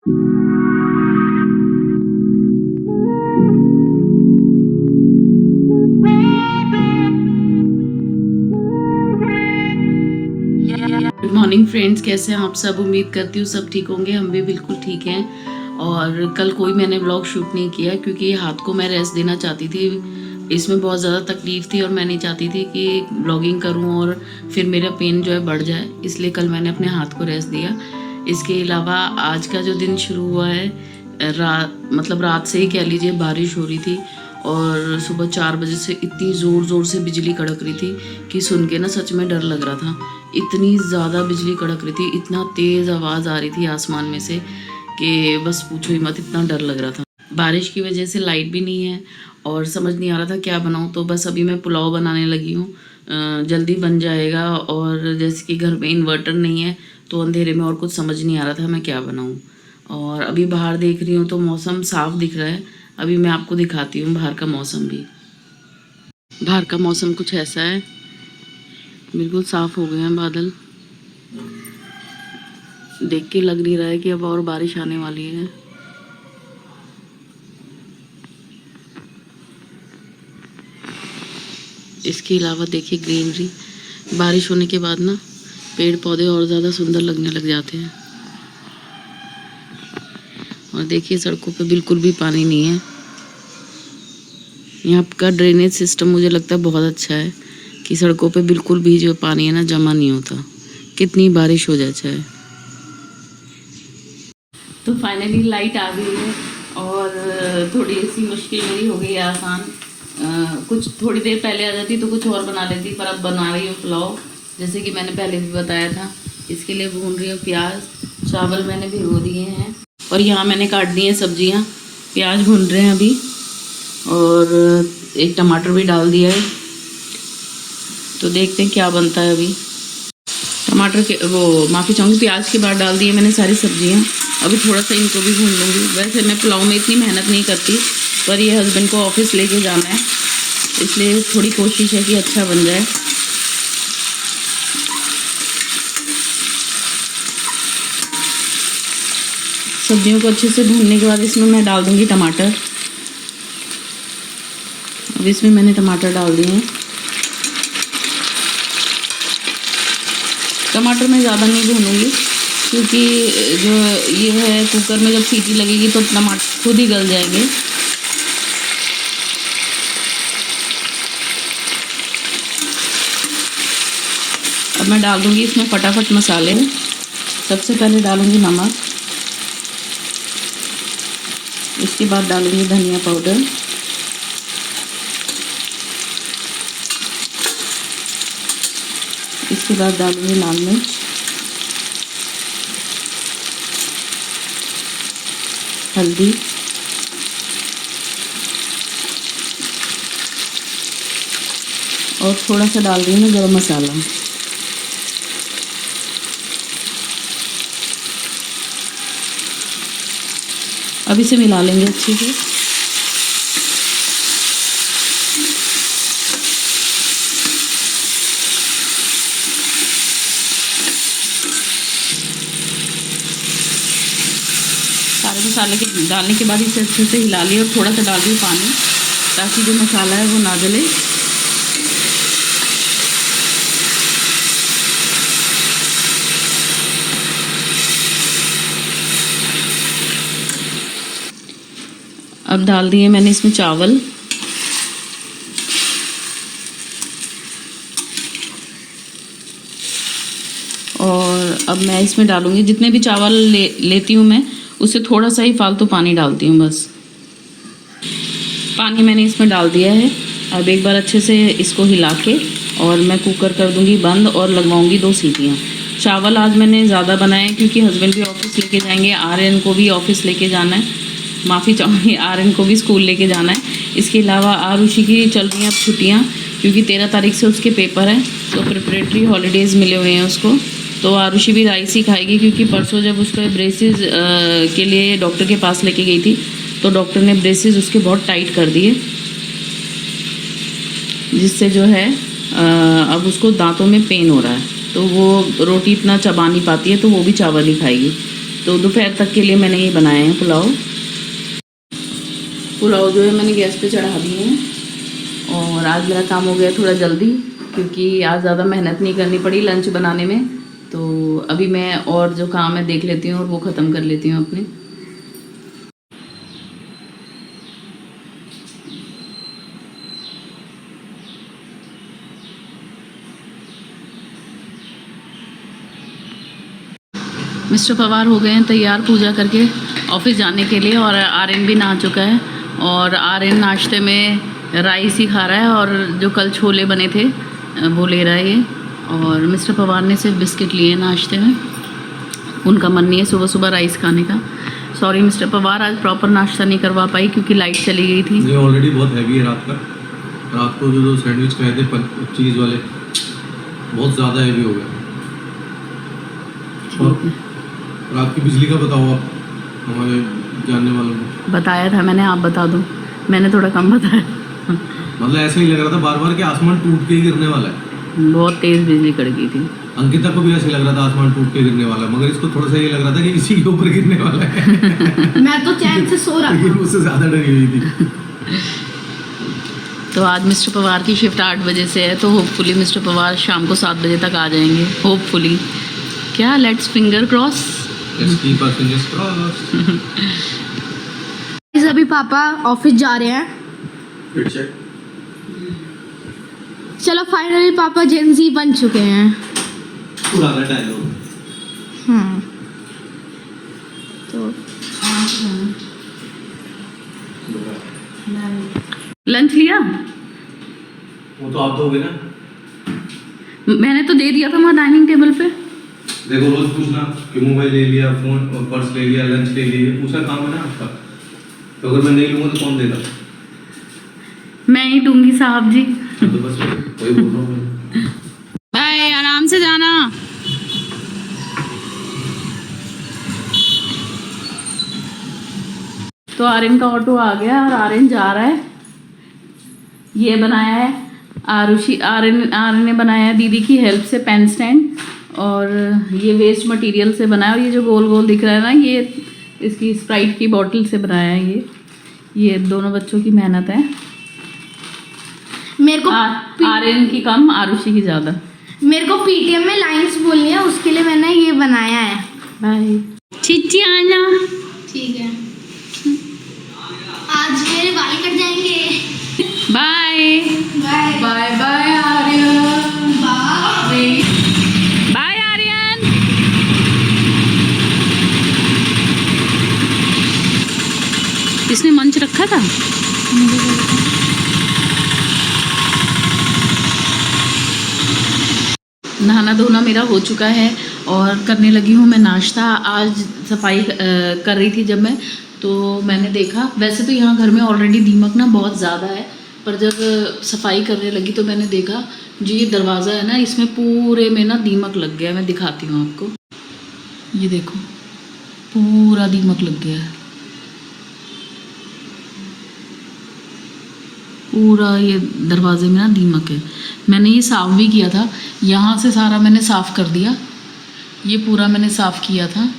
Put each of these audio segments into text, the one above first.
Good morning friends, कैसे हैं आप सब। उम्मीद करती हूँ सब ठीक होंगे। हम भी बिल्कुल ठीक हैं। और कल कोई मैंने व्लॉग शूट नहीं किया क्योंकि हाथ को मैं रेस्ट देना चाहती थी। इसमें बहुत ज़्यादा तकलीफ़ थी और मैं नहीं चाहती थी कि ब्लॉगिंग करूँ और फिर मेरा पेन जो है बढ़ जाए, इसलिए कल मैंने अपने हाथ को रेस्ट दिया। इसके अलावा आज का जो दिन शुरू हुआ है, रात से ही कह लीजिए बारिश हो रही थी और सुबह 4 बजे से इतनी ज़ोर से बिजली कड़क रही थी कि सुन के ना सच में डर लग रहा था। इतनी ज़्यादा बिजली कड़क रही थी, इतना तेज़ आवाज़ आ रही थी आसमान में से कि बस पूछो ही मत, इतना डर लग रहा था। बारिश की वजह से लाइट भी नहीं है और समझ नहीं आ रहा था क्या बनाऊँ। तो बस अभी मैं पुलाव बनाने लगी हूँ, जल्दी बन जाएगा। और जैसे कि घर में इन्वर्टर नहीं है तो अंधेरे में और कुछ समझ नहीं आ रहा था मैं क्या बनाऊँ। और अभी बाहर देख रही हूँ तो मौसम साफ़ दिख रहा है। अभी मैं आपको दिखाती हूँ बाहर का मौसम भी। बाहर का मौसम कुछ ऐसा है, बिल्कुल साफ़ हो गए हैं बादल। देख के लग नहीं रहा है कि अब और बारिश आने वाली है। इसके अलावा देखिए ग्रीनरी, बारिश होने के बाद ना पेड़ पौधे और ज़्यादा सुंदर लगने लग जाते हैं। और देखिए सड़कों पे बिल्कुल भी पानी नहीं है। यहाँ का ड्रेनेज सिस्टम मुझे लगता है बहुत अच्छा है कि सड़कों पे बिल्कुल भी जो पानी है ना जमा नहीं होता, कितनी बारिश हो जाए चाहे। तो फाइनली लाइट आ गई है और थोड़ी सी मुश्किल मेरी हो गई है आसान। कुछ थोड़ी देर पहले आ जाती तो कुछ और बना लेती, पर अब बना रही हूँ पुलाव, जैसे कि मैंने पहले भी बताया था। इसके लिए भून रही हूँ प्याज, चावल मैंने भिगो दिए हैं और यहाँ मैंने काट दी हैं सब्जियाँ। प्याज भून रहे हैं अभी और एक टमाटर भी डाल दिया है। तो देखते हैं क्या बनता है अभी। टमाटर के माफ़ी चाहूँगी, प्याज के बाद डाल दिए मैंने सारी सब्जियाँ। अभी थोड़ा सा इनको भी भून लूँगी। वैसे मैं पुलाव में इतनी मेहनत नहीं करती, पर ये हस्बैंड को ऑफिस लेके जाना है इसलिए थोड़ी कोशिश है कि अच्छा बन जाए। सब्जियों को अच्छे से भूनने के बाद इसमें मैं डाल दूँगी टमाटर। अब इसमें मैंने टमाटर डाल दिए हैं। टमाटर मैं ज़्यादा नहीं भूनूँगी क्योंकि जो ये है कुकर में जब सीटी लगेगी तो टमाटर खुद ही गल जाएंगे। अब मैं डाल दूँगी इसमें फटाफट मसाले। सबसे पहले डालूँगी नमक, इसके बाद डालूँगी धनिया पाउडर, इसके बाद डालूँगी लाल मिर्च, हल्दी, और थोड़ा सा डाल रही हूँ गरम मसाला। अब इसे मिला लेंगे अच्छे से। सारे मसाले के डालने के बाद इसे अच्छे से हिला लिया और थोड़ा सा डाल दिया पानी ताकि जो मसाला है वो ना जले। अब डाल दिए मैंने इसमें चावल, और अब मैं इसमें डालूँगी जितने भी चावल लेती हूँ मैं उससे थोड़ा सा ही फालतू पानी डालती हूँ बस। पानी मैंने इसमें डाल दिया है। अब एक बार अच्छे से इसको हिला के और मैं कुकर कर दूँगी बंद और लगवाऊँगी 2 सीटियाँ। चावल आज मैंने ज़्यादा बनाए क्योंकि हस्बैंड भी ऑफिस लेके जाएंगे, आर्यन को भी ऑफिस लेके जाना है। माफ़ी चाहूँगी, आर्यन को भी स्कूल लेके जाना है। इसके अलावा आरुषि की चल रही हैं अब छुट्टियाँ क्योंकि 13 तारीख से उसके पेपर हैं, तो प्रिपरेटरी हॉलीडेज़ मिले हुए हैं उसको। तो आरुषि भी राइस ही खाएगी क्योंकि परसों जब उसको ब्रेसेस के लिए डॉक्टर के पास लेके गई थी तो डॉक्टर ने ब्रेसेस उसके बहुत टाइट कर दिए, जिससे जो है अब उसको दांतों में पेन हो रहा है, तो वो रोटी इतना चबा नहीं पाती है, तो वो भी चावल ही खाएगी। तो दोपहर तक के लिए मैंने ये बनाए हैं पुलाव जो है मैंने गैस पे चढ़ा दिए हैं। और आज मेरा काम हो गया थोड़ा जल्दी, क्योंकि आज ज़्यादा मेहनत नहीं करनी पड़ी लंच बनाने में। तो अभी मैं और जो काम है देख लेती हूँ और वो ख़त्म कर लेती हूँ अपने। मिस्टर पवार हो गए हैं तैयार पूजा करके ऑफिस जाने के लिए, और आर्यन भी नहा चुका है। और आर्यन नाश्ते में राइस ही खा रहा है, और जो कल छोले बने थे वो ले रहा है ये। और मिस्टर पवार ने सिर्फ बिस्किट लिए नाश्ते में, उनका मन नहीं है सुबह सुबह राइस खाने का। सॉरी मिस्टर पवार, आज प्रॉपर नाश्ता नहीं करवा पाई क्योंकि लाइट चली गई थी। ये ऑलरेडी बहुत हैवी है रात को जो सैंडविच खाए थे चीज़ वाले बहुत ज़्यादा हैवी हो गया। और आपकी बिजली का बताओ आप हमारे जानने वालों को। बताया था मैंने, आप बता दो, मैंने थोड़ा कम बताया। मतलब ऐसा ही लग रहा था बार बार कि आसमान टूट के ही गिरने वाला है। बहुत तेज़ बिजली कड़की थी। अंकिता को भी ऐसे लग रहा था आसमान टूट के गिरने वाला है, मगर इसको थोड़ा सा ये लग रहा था कि इसी के ऊपर गिरने वाला है। मैं तो चैन से सो रहा था। मुझसे ज़्यादा डरी हुई थी। तो आज मिस्टर पवार की शिफ्ट 8 बजे से है, तो होपफुली मिस्टर पवार शाम को 7 बजे तक आ जाएंगे, होपफुली। क्या, let's finger cross. Let's keep our fingers crossed. अभी पापा ऑफिस जा रहे हैं। चलो फाइनली पापा जेनजी बन चुके हैं। पुराना डायलॉग। तो लंच लिया? वो तो आप दोगे ना। मैंने तो दे दिया था वहाँ डाइनिंग टेबल पे। देखो रोज पूछना कि मोबाइल ले लिया, फोन और पर्स ले लिया, लंच ले लिया, पूछा काम है ना आपका। तो अगर मैं नहीं लूँगा तो कौन देगा? मैं ही दूंगी साहब जी। तो बस वही बोल रहा हूँ। बाय, आराम से जाना। तो आर्यन का ऑटो आ गया और आर्यन जा रहा है। ये बनाया है आर्यन ने बनाया है दीदी की हेल्प से पेन स्टैंड, और ये वेस्ट मटेरियल से बनाया। और ये जो गोल गोल दिख रहा है ना, ये इसकी स्प्राइट की बॉटल से बनाया है। ये दोनों बच्चों की मेहनत है। मेरे को आर्यन की कम, आरुषि की ज़्यादा। मेरे को पीटीएम में लाइंस बोलनी है, उसके लिए मैंने ये बनाया है। बाय चिट्ठी आना। ठीक है, आज मेरे बाल कट जाएंगे। Bye bye bye bye Aryan. Bye. Bye Aryan. इसने मंच रखा था। नहाना धोना मेरा हो चुका है और करने लगी हूँ मैं नाश्ता। आज सफाई कर रही थी जब मैं, तो मैंने देखा, वैसे तो यहाँ घर में ऑलरेडी दीमक ना बहुत ज़्यादा है, पर जब सफाई करने लगी तो मैंने देखा जो ये दरवाज़ा है ना, इसमें पूरे में ना दीमक लग गया है। मैं दिखाती हूँ आपको, ये देखो पूरा दीमक लग गया है, पूरा ये दरवाजे में ना दीमक है। मैंने ये साफ़ भी किया था, यहाँ से सारा मैंने साफ़ कर दिया, ये पूरा मैंने साफ़ किया था,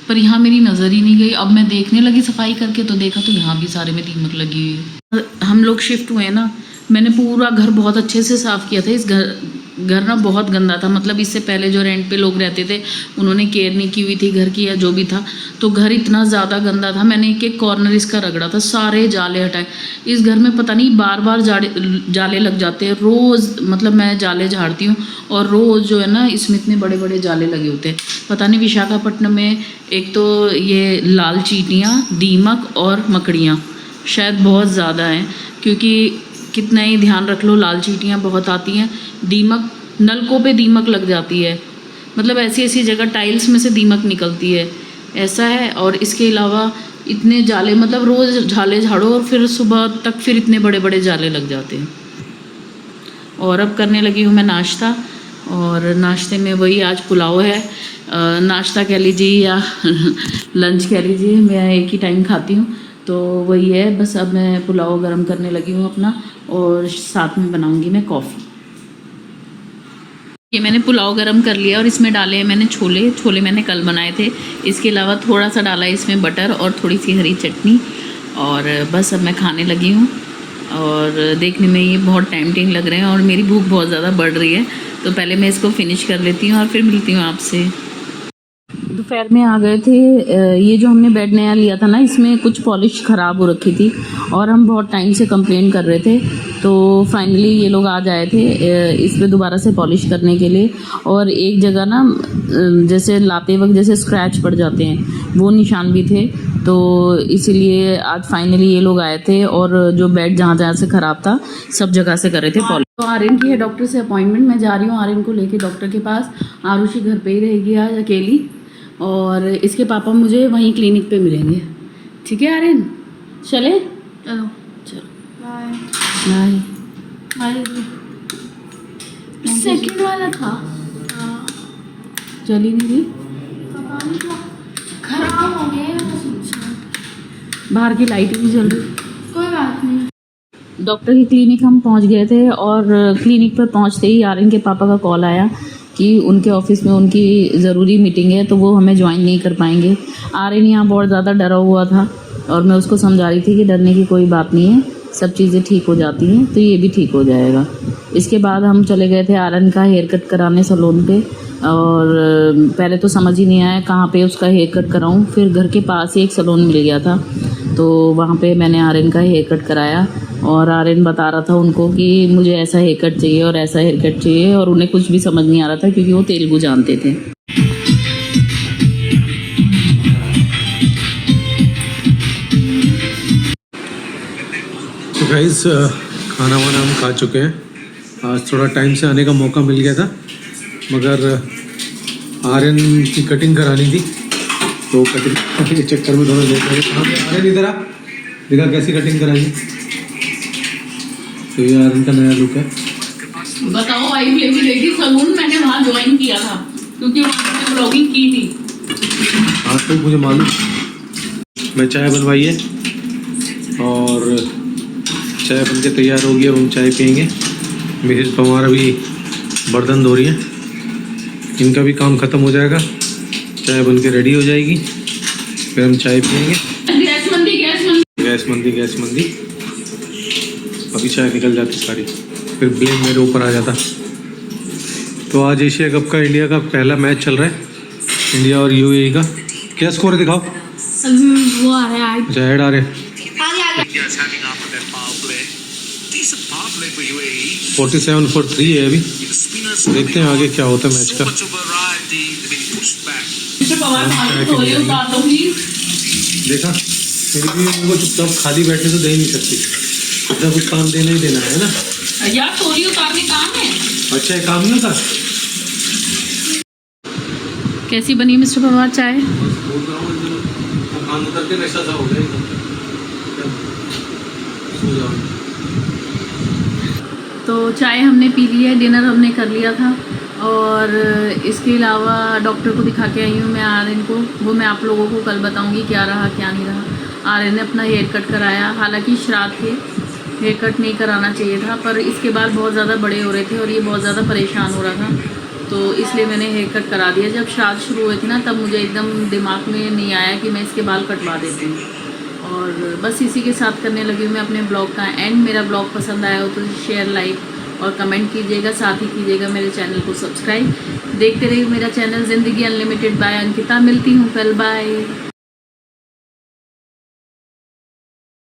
पर यहाँ मेरी नज़र ही नहीं गई। अब मैं देखने लगी सफाई करके तो देखा तो यहाँ भी सारे में दीमक लगी हुई है। हम लोग शिफ्ट हुए ना, मैंने पूरा घर बहुत अच्छे से साफ़ किया था। इस घर ना बहुत गंदा था, मतलब इससे पहले जो रेंट पे लोग रहते थे उन्होंने केयर नहीं की हुई थी घर की या जो भी था, तो घर इतना ज़्यादा गंदा था। मैंने एक एक कॉर्नर इसका रगड़ा था, सारे जाले हटाए। इस घर में पता नहीं बार बार जाले लग जाते हैं रोज़, मतलब मैं जाले झाड़ती हूँ और रोज़ जो है ना इसमें इतने बड़े बड़े जाले लगे होते हैं। पता नहीं विशाखापट्टनम में एक तो ये लाल चींटियाँ, दीमक और मकड़ियाँ शायद बहुत ज़्यादा हैं, क्योंकि कितना ही ध्यान रख लो लाल चींटियाँ बहुत आती हैं, दीमक नलकों पे दीमक लग जाती है, मतलब ऐसी ऐसी जगह टाइल्स में से दीमक निकलती है, ऐसा है। और इसके अलावा इतने जाले, मतलब रोज़ जाले झाड़ो और फिर सुबह तक फिर इतने बड़े बड़े जाले लग जाते हैं। और अब करने लगी हूँ मैं नाश्ता, और नाश्ते में वही आज पुलाव है। नाश्ता कह लीजिए या लंच कह लीजिए, मैं एक ही टाइम खाती हूँ, तो वही है बस। अब मैं पुलाव गरम करने लगी हूँ अपना, और साथ में बनाऊँगी मैं कॉफ़ी। ये मैंने पुलाव गरम कर लिया और इसमें डाले हैं मैंने छोले। छोले मैंने कल बनाए थे। इसके अलावा थोड़ा सा डाला है इसमें बटर और थोड़ी सी हरी चटनी। और बस अब मैं खाने लगी हूँ और देखने में ये बहुत टेम्पटिंग लग रहे हैं और मेरी भूख बहुत ज़्यादा बढ़ रही है। तो पहले मैं इसको फिनिश कर लेती हूँ और फिर मिलती हूँ आपसे। दोपहर में आ गए थे। ये जो हमने बेड नया लिया था ना, इसमें कुछ पॉलिश ख़राब हो रखी थी और हम बहुत टाइम से कंप्लेन कर रहे थे। तो फाइनली ये लोग आज आए थे इस पे दोबारा से पॉलिश करने के लिए। और एक जगह ना जैसे लाते वक्त जैसे स्क्रैच पड़ जाते हैं, वो निशान भी थे। तो इसीलिए आज फाइनली ये लोग आए थे और जो बेड जहाँ जहाँ से ख़राब था सब जगह से कर रहे थे पॉलिश। तो आर्यन की है डॉक्टर से अपॉइंटमेंट। मैं जा रही हूँ आर्यन को लेके डॉक्टर के पास। आरुषि घर पे ही रहेगी आज अकेली और इसके पापा मुझे वहीं क्लिनिक पे मिलेंगे। ठीक है आर्यन, चले? चलो चलो बाय बाय। बाय। सेकंड वाला था। चली नहीं रही, खराब हो गया। बाहर की लाइट भी जल रही। कोई बात नहीं। डॉक्टर की क्लिनिक हम पहुंच गए थे और क्लिनिक पर पहुंचते ही आर्यन के पापा का कॉल आया कि उनके ऑफिस में उनकी ज़रूरी मीटिंग है तो वो हमें ज्वाइन नहीं कर पाएंगे। आर्यन यहाँ बहुत ज़्यादा डरा हुआ था और मैं उसको समझा रही थी कि डरने की कोई बात नहीं है, सब चीज़ें ठीक हो जाती हैं, तो ये भी ठीक हो जाएगा। इसके बाद हम चले गए थे आर्यन का हेयर कट कराने सैलून पे। और पहले तो समझ ही नहीं आया कहाँ पे उसका हेयर कट कराऊँ। फिर घर के पास ही एक सैलून मिल गया था तो वहाँ पे मैंने आर्यन का हेयर कट कराया। और आर्यन बता रहा था उनको कि मुझे ऐसा हेयर कट चाहिए और ऐसा हेयर कट चाहिए, और उन्हें कुछ भी समझ नहीं आ रहा था क्योंकि वो तेलुगु जानते थे। तो गाइस खाना वाना हम खा चुके हैं। आज थोड़ा टाइम से आने का मौका मिल गया था मगर आर्यन की कटिंग करानी थी तो कटिंग के चक्कर में थोड़ा लेट हो गया। आर्यन इधर आ, देखा कैसी कटिंग कराई। तो ये आर्यन का नया लुक है। बताओ वाइफ लेगी लेगी सलून मैंने वहाँ ज्वाइन किया था क्योंकि वहाँ मैंने ब्लॉगिंग की थी। हाँ तो मुझे मालूम। मैं चाय बनवाई है और चाय बन के तैयार हो गई। अब हम चाय पियेंगे। मिसेज पवार अभी बर्तन धो रही हैं, इनका भी काम ख़त्म हो जाएगा, चाय बन के रेडी हो जाएगी, फिर हम चाय पियेंगे। गैस मंदी अभी चाय निकल जाती सारी, फिर ब्लेम मेरे ऊपर आ जाता। तो आज एशिया कप का इंडिया का पहला मैच चल रहा है, इंडिया और यूएई का। क्या स्कोर है दिखाओ। वो आ रहा है। अच्छा ऐड आ रहे हैं। 47-3 है अभी। देखते हैं आगे क्या होता है मैच का। देखा फिर भी उनको चुपचाप खाली बैठने तो दे ही नहीं सकती, अपना कुछ काम देना ही देना है ना यार। स्टोरी उतारने काम है। अच्छा ये काम नहीं होता। कैसी बनी मिस्टर पवार चाय? बोल रहा हूँ काम करके नशा सा हो गया। तो चाय हमने पी ली है, डिनर हमने कर लिया था और इसके अलावा डॉक्टर को दिखा के आई हूँ मैं आर्यन को। वो मैं आप लोगों को कल बताऊँगी क्या रहा क्या नहीं रहा। आर्यन ने अपना हेयर कट कराया, हालांकि श्राद्ध थे, हेयर कट नहीं कराना चाहिए था, पर इसके बाल बहुत ज़्यादा बड़े हो रहे थे और ये बहुत ज़्यादा परेशान हो रहा था तो इसलिए मैंने हेयर कट करा दिया। जब श्राद्ध शुरू हुए थे ना तब मुझे एकदम दिमाग में नहीं आया कि मैं इसके बाल कटवा देती हूँ। और बस इसी के साथ करने लगी हूँ मैं अपने ब्लॉग का एंड। मेरा ब्लॉग पसंद आया हो तो शेयर, लाइक और कमेंट कीजिएगा, साथ ही कीजिएगा मेरे चैनल को सब्सक्राइब। देखते रहिए मेरा चैनल ज़िंदगी अनलिमिटेड बाय अंकिता। मिलती हूँ कल, बाय।